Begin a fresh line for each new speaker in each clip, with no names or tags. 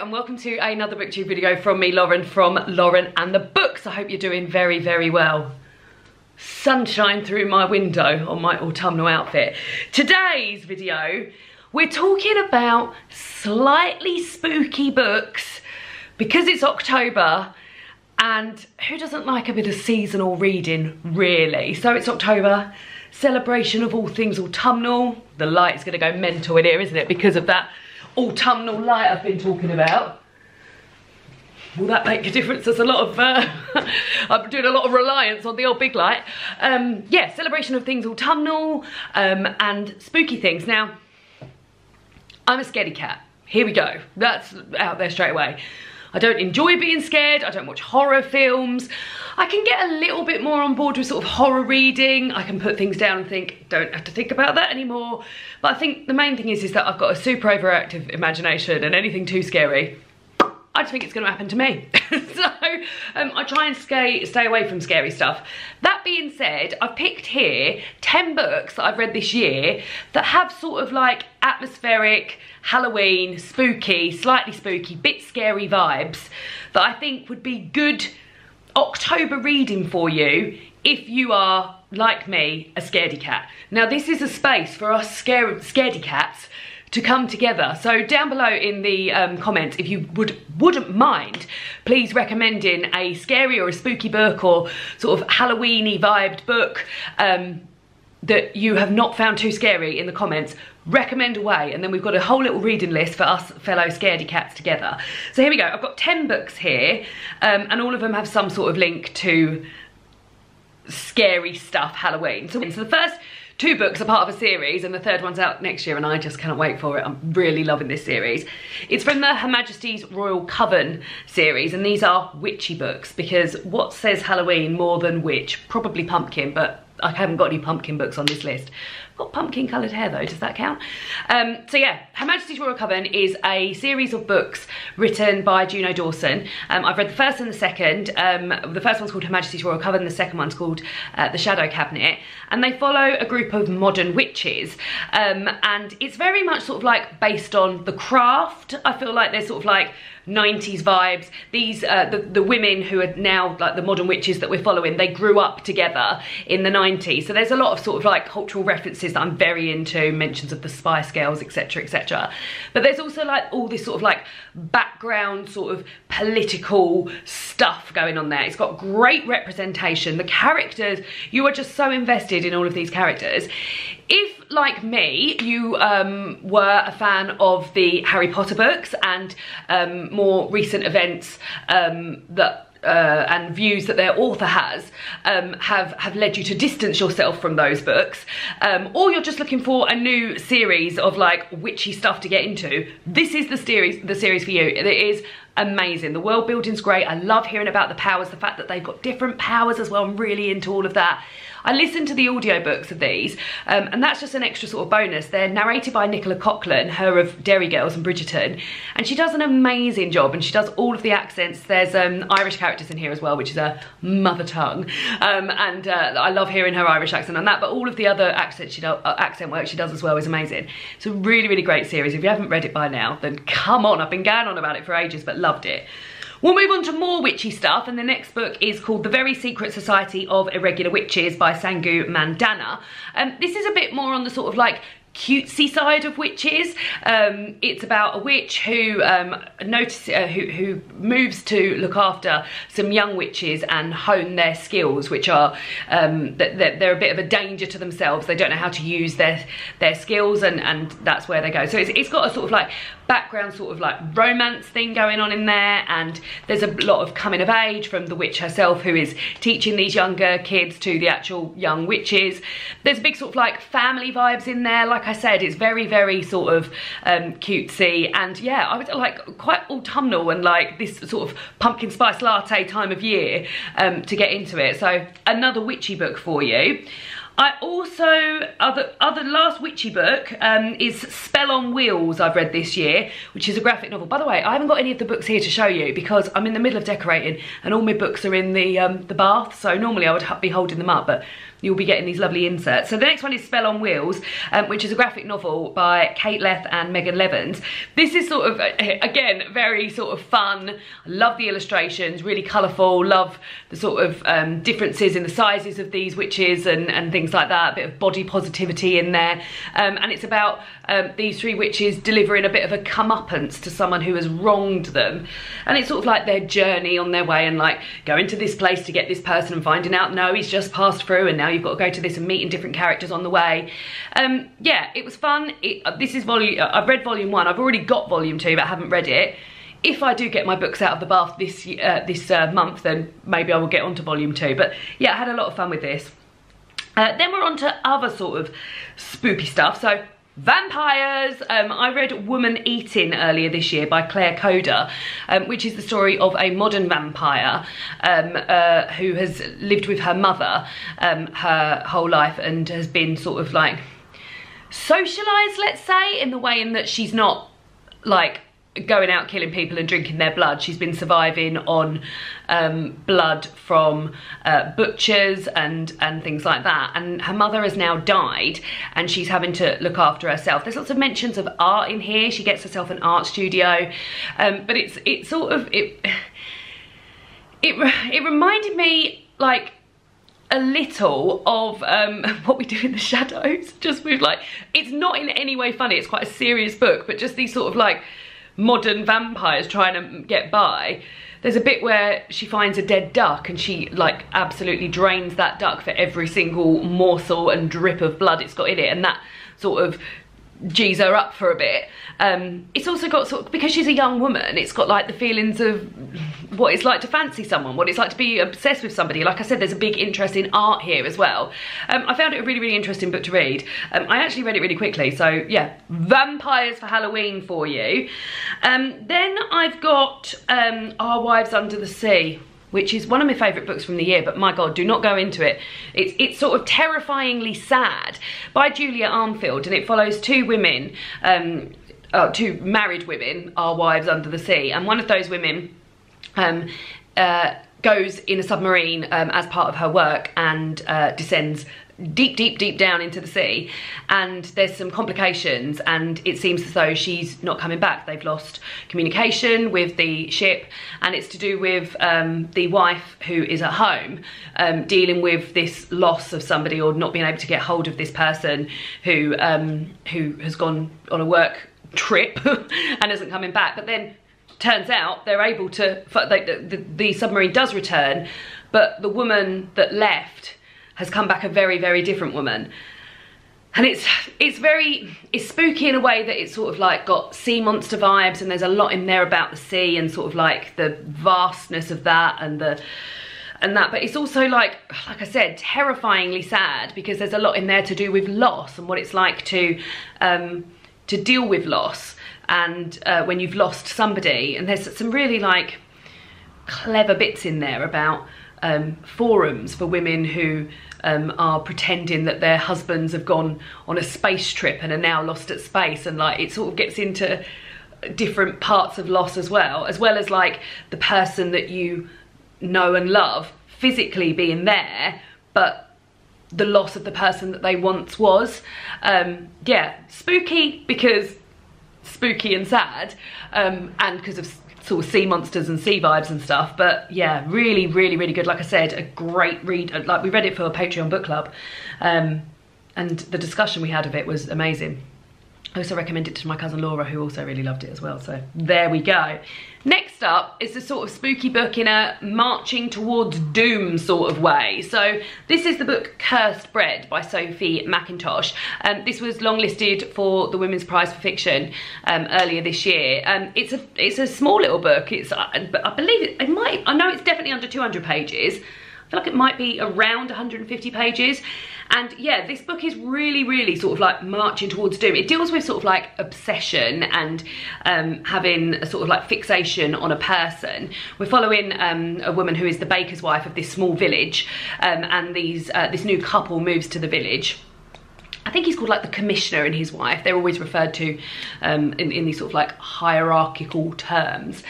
and welcome to another booktube video from me, Lauren, from Lauren and the Books. I hope you're doing very, very well. Sunshine through my window on my autumnal outfit. Today's video, we're talking about slightly spooky books because it's October, and who doesn't like a bit of seasonal reading, really? So it's October, celebration of all things autumnal. The light's gonna go mental in here, isn't it? Because of that autumnal light I've been talking about. Will that make a difference? There's a lot of, I'm doing a lot of reliance on the old big light. Yeah, celebration of things autumnal and spooky things. Now, I'm a scaredy cat. Here we go. That's out there straight away. I don't enjoy being scared. I don't watch horror films. I can get a little bit more on board with sort of horror reading. I can put things down and think, don't have to think about that anymore. But I think the main thing is that I've got a super overactive imagination, and anything too scary, I just think it's going to happen to me. So I try and stay away from scary stuff. That being said, I've picked here 10 books that I've read this year that have sort of like atmospheric, Halloween, spooky, slightly spooky, bit scary vibes that I think would be good October reading for you if you are, like me, a scaredy cat. Now, this is a space for us scaredy cats to come together. So down below in the comments, if you wouldn't mind, please recommending a scary or a spooky book or sort of Halloween-y vibed book that you have not found too scary in the comments. Recommend away, and then we've got a whole little reading list for us fellow scaredy cats together. So here we go. I've got 10 books here, and all of them have some sort of link to scary stuff, Halloween. So the first 2 books are part of a series, and the third one's out next year, and I just cannot wait for it. I'm really loving this series. It's from the Her Majesty's Royal Coven series, and these are witchy books, because what says Halloween more than witch? Probably pumpkin, but I haven't got any pumpkin books on this list. I've got pumpkin coloured hair though, does that count? So yeah, Her Majesty's Royal Coven is a series of books written by Juno Dawson. I've read the first and the second. The first one's called Her Majesty's Royal Coven, the second one's called The Shadow Cabinet. And they follow a group of modern witches. And it's very much sort of like based on The Craft. I feel like there's sort of like 90s vibes. These the women who are now like the modern witches that we're following, they grew up together in the 90s, so there's a lot of sort of like cultural references that I'm very into, mentions of the Spice Girls, etc, etc. But there's also like all this sort of like background sort of political stuff going on there. It's got great representation. The characters, you are just so invested in all of these characters. If, like me, you were a fan of the Harry Potter books and more recent events and views that their author has have led you to distance yourself from those books, or you're just looking for a new series of like witchy stuff to get into, this is the series for you. It is amazing. The world building's great. I love hearing about the powers, the fact that they've got different powers as well. I'm really into all of that. I listened to the audiobooks of these, and that's just an extra sort of bonus. They're narrated by Nicola Coughlan, her of Derry Girls and Bridgerton, and she does an amazing job, and she does all of the accents. There's Irish characters in here as well, which is her mother tongue, and I love hearing her Irish accent on that, but all of the other accent work she does as well is amazing. It's a really, really great series. If you haven't read it by now, then come on. I've been going on about it for ages, but loved it. We'll move on to more witchy stuff, and the next book is called The Very Secret Society of Irregular Witches by Sangu Mandana. This is a bit more on the sort of like cutesy side of witches. It's about a witch who who moves to look after some young witches and hone their skills, which are they're a bit of a danger to themselves. They don't know how to use their skills, and that's where they go. So it's got a sort of like background sort of like romance thing going on in there, and there's a lot of coming of age from the witch herself, who is teaching these younger kids to the actual young witches. There's a big sort of like family vibes in there. Like I said, it's very, very sort of cutesy, and yeah, I was like quite autumnal and like this sort of pumpkin spice latte time of year to get into it. So another witchy book for you. I also, other last witchy book is Spell on Wheels I've read this year, which is a graphic novel. By the way, I haven't got any of the books here to show you because I'm in the middle of decorating and all my books are in the bath, so normally I would be holding them up, but you'll be getting these lovely inserts. So the next one is Spell on Wheels, which is a graphic novel by Kate Leth and Megan Levens. This is sort of, again, very sort of fun. I love the illustrations, really colourful, love the sort of differences in the sizes of these witches and things like that, a bit of body positivity in there. And it's about these three witches delivering a bit of a comeuppance to someone who has wronged them. And it's sort of like their journey on their way and like going to this place to get this person and finding out, no, he's just passed through and now you've got to go to this and meeting different characters on the way. Yeah, it was fun. This is I've read volume 1. I've already got volume 2, but I haven't read it. If I do get my books out of the bath this month, then maybe I will get onto volume 2. But yeah, I had a lot of fun with this. Then we're on to other sort of spoopy stuff. So vampires. I read Woman Eating earlier this year by Claire Coder, which is the story of a modern vampire who has lived with her mother her whole life and has been sort of like socialised, let's say, in the way in that she's not like going out killing people and drinking their blood. She's been surviving on blood from butchers and things like that, and her mother has now died and she's having to look after herself. There's lots of mentions of art in here. She gets herself an art studio, but it's sort of it reminded me like a little of What We Do in the Shadows, just with like, it's not in any way funny, it's quite a serious book, but just these sort of like modern vampires trying to get by. There's a bit where she finds a dead duck and she like absolutely drains that duck for every single morsel and drip of blood it's got in it, and that sort of G's her up for a bit. It's also got sort of, because she's a young woman, it's got like the feelings of what it's like to fancy someone, what it's like to be obsessed with somebody. Like I said, there's a big interest in art here as well. I found it a really, really interesting book to read. I actually read it really quickly, so yeah, vampires for Halloween for you. Then I've got Our Wives Under the Sea, which is one of my favourite books from the year, but my God, do not go into it. It's sort of terrifyingly sad, by Julia Armfield, and it follows two women, two married women, Our Wives Under the Sea, and one of those women goes in a submarine as part of her work and descends deep down into the sea, and there's some complications and it seems as though she's not coming back. They've lost communication with the ship, and it's to do with the wife who is at home dealing with this loss of somebody, or not being able to get hold of this person who has gone on a work trip and isn't coming back. But then turns out they're able to, the submarine does return, but the woman that left has come back a very, very different woman. And it's spooky in a way that it's sort of like got sea monster vibes, and there's a lot in there about the sea and sort of like the vastness of that and that, but it's also like I said, terrifyingly sad, because there's a lot in there to do with loss and what it's like to deal with loss, and when you've lost somebody. And there's some really like clever bits in there about forums for women who are pretending that their husbands have gone on a space trip and are now lost at space, and like it sort of gets into different parts of loss as well as like the person that you know and love physically being there, but the loss of the person that they once was. Yeah, spooky because spooky and sad, and because of sort of sea monsters and sea vibes and stuff. But yeah, really, really, really good. Like I said, a great read. Like, we read it for a Patreon book club, and the discussion we had of it was amazing. I also recommended it to my cousin Laura, who also really loved it as well, so there we go. Next up is a sort of spooky book in a marching towards doom sort of way. So this is the book Cursed Bread by Sophie McIntosh. This was longlisted for the Women's Prize for Fiction earlier this year. It's a small little book. I believe I know it's definitely under 200 pages. I feel like it might be around 150 pages. And yeah, this book is really sort of like marching towards doom. It deals with sort of like obsession and having a sort of like fixation on a person. We're following a woman who is the baker's wife of this small village, and this new couple moves to the village. I think he's called like the commissioner and his wife. They're always referred to in these sort of like hierarchical terms.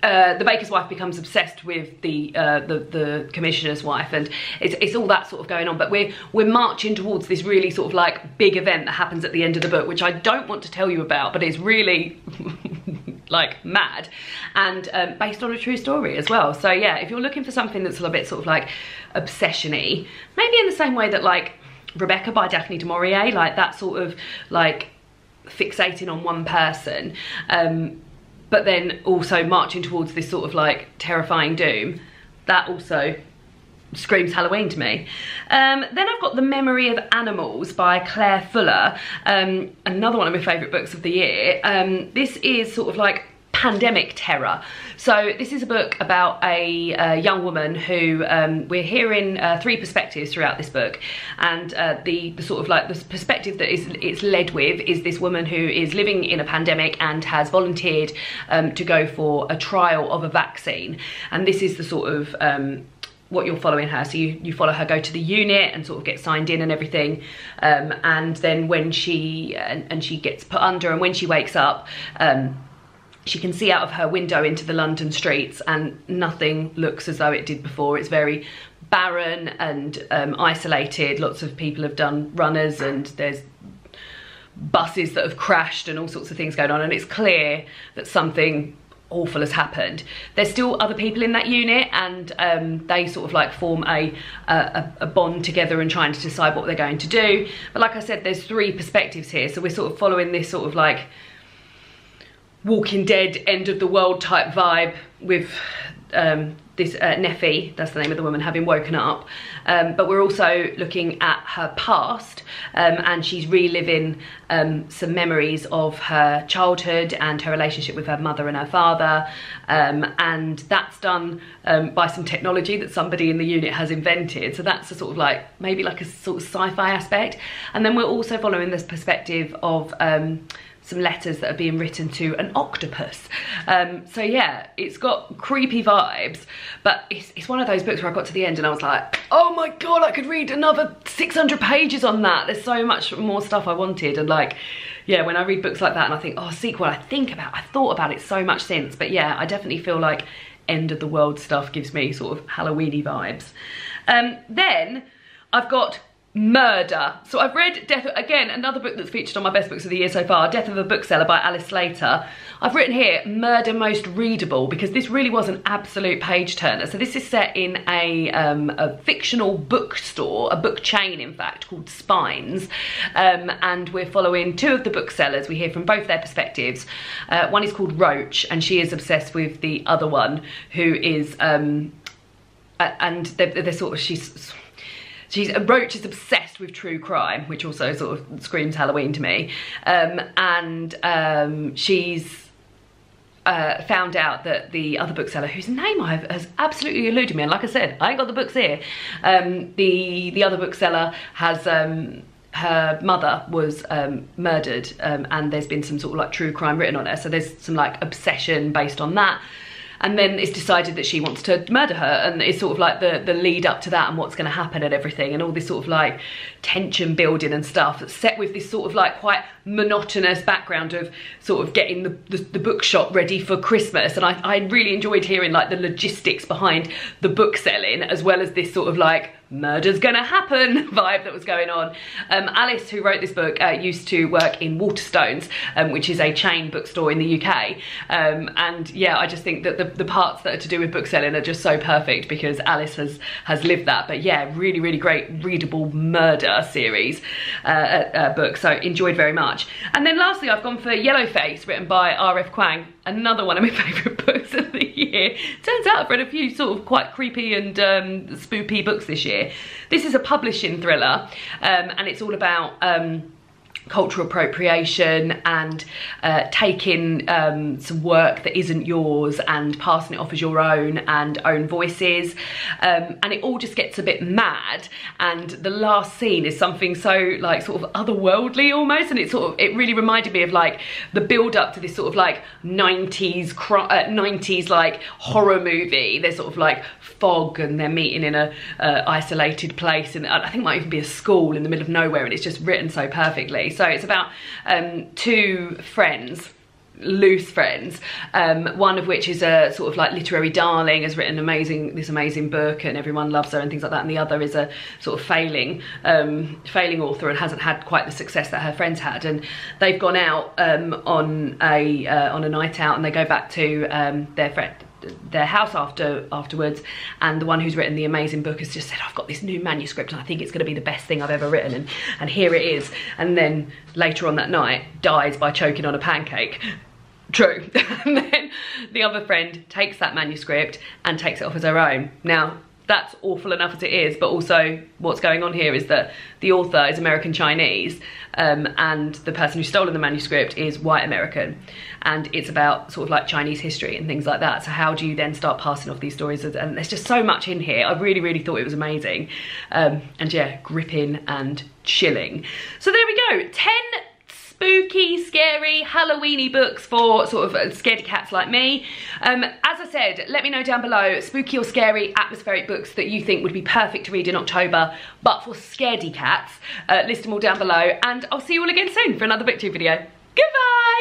The baker's wife becomes obsessed with the commissioner's wife, and it's all that sort of going on. But we're marching towards this really sort of like big event that happens at the end of the book, which I don't want to tell you about, but it's really like mad, and based on a true story as well. So yeah, if you're looking for something that's a little bit sort of like obsession-y, maybe in the same way that like Rebecca by Daphne du Maurier, like that sort of like fixating on one person, but then also marching towards this sort of like terrifying doom, that also screams Halloween to me. Then I've got The Memory of Animals by Claire Fuller, another one of my favourite books of the year. This is sort of like pandemic terror. So this is a book about a young woman who we're hearing 3 perspectives throughout this book, and the sort of like the perspective that it's led with is this woman who is living in a pandemic and has volunteered to go for a trial of a vaccine, and this is the sort of what you're following her. So you follow her go to the unit and sort of get signed in and everything, and then when she gets put under, and when she wakes up, she can see out of her window into the London streets, and nothing looks as though it did before. It's very barren and isolated. Lots of people have done runners, and there's buses that have crashed and all sorts of things going on, and it's clear that something awful has happened. There's still other people in that unit, and they sort of like form a bond together and trying to decide what they're going to do. But like I said, there's 3 perspectives here, so we're sort of following this sort of like Walking Dead, end of the world type vibe with this Neffy, that's the name of the woman, having woken up. But we're also looking at her past, and she's reliving some memories of her childhood and her relationship with her mother and her father. And that's done by some technology that somebody in the unit has invented. So that's a sort of like, maybe like a sort of sci-fi aspect. And then we're also following this perspective of some letters that are being written to an octopus. So yeah, it's got creepy vibes, but it's one of those books where I got to the end and I was like, oh my God, I could read another 600 pages on that. There's so much more stuff I wanted. And like, yeah, when I read books like that and I think, oh, sequel, I thought about it so much since. But yeah, I definitely feel like end of the world stuff gives me sort of Halloween-y vibes. Then I've got Murder. So I've read again, another book that's featured on my best books of the year so far, Death of a Bookseller by Alice Slater. I've written here Murder Most Readable because this really was an absolute page turner. So this is set in a fictional bookstore, a book chain in fact, called Spines, and we're following 2 of the booksellers. We hear from both their perspectives. One is called Roach, and she is obsessed with the other one, who is and they're sort of, Roach is obsessed with true crime, which also sort of screams Halloween to me. She's found out that the other bookseller, whose name has absolutely eluded me, and like I said, I ain't got the books here. The other bookseller has her mother was murdered, and there's been some sort of like true crime written on her. So there's some like obsession based on that. And then it's decided that she wants to murder her, and it's sort of like the lead up to that and what's going to happen and everything, and all this sort of like tension building and stuff, set with this sort of like quite monotonous background of sort of getting the bookshop ready for Christmas. And I really enjoyed hearing like the logistics behind the book selling, as well as this sort of like murder's gonna happen vibe that was going on. Alice, who wrote this book, used to work in Waterstones, which is a chain bookstore in the UK, and yeah, I just think that the parts that are to do with book selling are just so perfect because Alice has lived that. But yeah, really great readable murder series book, so enjoyed very much. And then lastly, I've gone for Yellowface, written by R.F. Kuang, another one of my favourite books of the year. Turns out I've read a few sort of quite creepy and spoopy books this year. This is a publishing thriller, and it's all about cultural appropriation and taking some work that isn't yours and passing it off as your own and own voices, and it all just gets a bit mad. And the last scene is something so like sort of otherworldly almost, and it really reminded me of like the build up to this sort of like 90s like horror movie. There's sort of like fog and they're meeting in a isolated place, and I think it might even be a school in the middle of nowhere, and it's just written so perfectly. So it's about two friends, loose friends, one of which is a sort of like literary darling, has written this amazing book and everyone loves her and things like that, and the other is a sort of failing author and hasn't had quite the success that her friends had. And they've gone out on a night out, and they go back to their house afterwards, and the one who's written the amazing book has just said, I've got this new manuscript and I think it's going to be the best thing I've ever written, and here it is. And then later on that night dies by choking on a pancake. True. And then the other friend takes that manuscript and takes it off as her own. Now that's awful enough as it is, but also what's going on here is that the author is American Chinese, and the person who's stolen the manuscript is white American, and it's about sort of like Chinese history and things like that. So how do you then start passing off these stories? And there's just so much in here. I really thought it was amazing, and yeah, gripping and chilling. So there we go, 10 spooky, scary, Halloweeny books for sort of scaredy cats like me. As I said, let me know down below spooky or scary atmospheric books that you think would be perfect to read in October, but for scaredy cats. List them all down below, and I'll see you all again soon for another BookTube video. Goodbye!